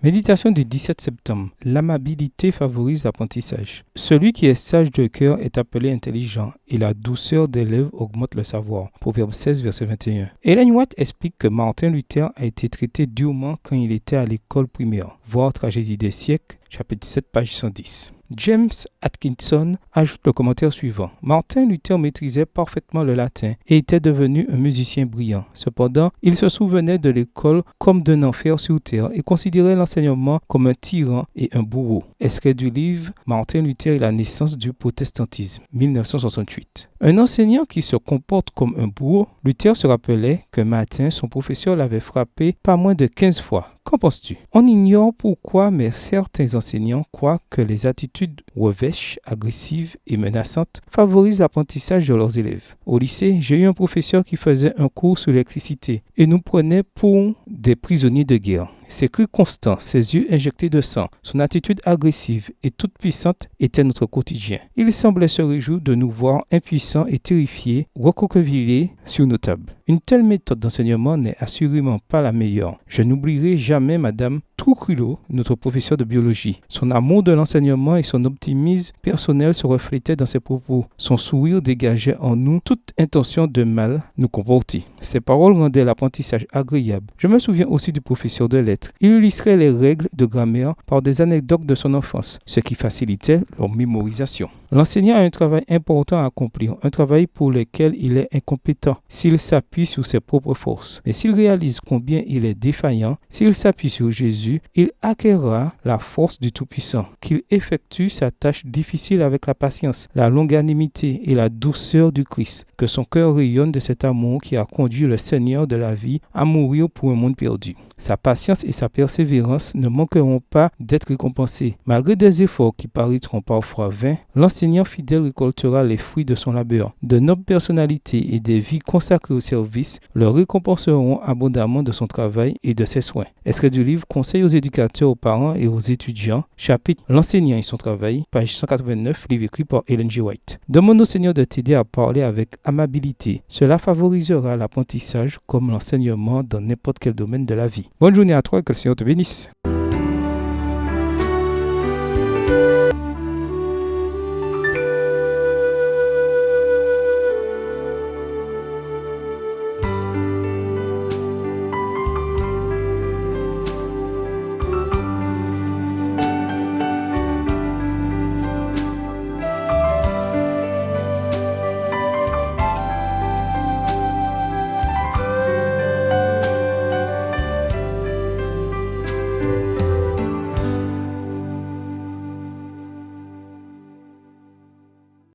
Méditation du 17 septembre. L'amabilité favorise l'apprentissage. Celui qui est sage de cœur est appelé intelligent et la douceur des lèvres augmente le savoir. Proverbe 16, verset 21. Ellen White explique que Martin Luther a été traité durement quand il était à l'école primaire. Voir Tragédie des siècles, chapitre 7, page 110. James Atkinson ajoute le commentaire suivant. Martin Luther maîtrisait parfaitement le latin et était devenu un musicien brillant. Cependant, il se souvenait de l'école comme d'un enfer sur terre et considérait l'enseignement comme un tyran et un bourreau. Extrait du livre Martin Luther et la naissance du protestantisme, 1968. Un enseignant qui se comporte comme un bourreau, Luther se rappelait qu'un matin, son professeur l'avait frappé pas moins de 15 fois. Qu'en penses-tu? On ignore pourquoi, mais certains enseignants croient que les attitudes revêches, agressives et menaçantes favorisent l'apprentissage de leurs élèves. Au lycée, j'ai eu un professeur qui faisait un cours sur l'électricité et nous prenait pour des prisonniers de guerre. Ses cris constants, ses yeux injectés de sang, son attitude agressive et toute puissante était notre quotidien. Il semblait se réjouir de nous voir impuissants et terrifiés, recroquevillés sur nos tables. Une telle méthode d'enseignement n'est assurément pas la meilleure. Je n'oublierai jamais Madame Trucchillo, notre professeur de biologie. Son amour de l'enseignement et son optimisme personnel se reflétaient dans ses propos. Son sourire dégageait en nous toute intention de mal nous comporter. Ses paroles rendaient l'apprentissage agréable. Je me souviens aussi du professeur de lettres. Il illustrait les règles de grammaire par des anecdotes de son enfance, ce qui facilitait leur mémorisation. L'enseignant a un travail important à accomplir, un travail pour lequel il est incompétent s'il s'appuie sur ses propres forces. Mais s'il réalise combien il est défaillant, s'il s'appuie sur Jésus, il acquérera la force du Tout-Puissant, qu'il effectue sa tâche difficile avec la patience, la longanimité et la douceur du Christ, que son cœur rayonne de cet amour qui a conduit le Seigneur de la vie à mourir pour un monde perdu. Sa patience et sa persévérance ne manqueront pas d'être récompensées. Malgré des efforts qui paraîtront parfois vains, l'enseignant fidèle récoltera les fruits de son labeur. De nobles personnalités et des vies consacrées au service le récompenseront abondamment de son travail et de ses soins. Extrait du livre Conseil aux éducateurs, aux parents et aux étudiants, chapitre L'enseignant et son travail, page 189, livre écrit par Ellen G. White. Demande au Seigneur de t'aider à parler avec amabilité. Cela favorisera l'apprentissage comme l'enseignement dans n'importe quel domaine de la vie. Bonne journée à toi et que le Seigneur te bénisse.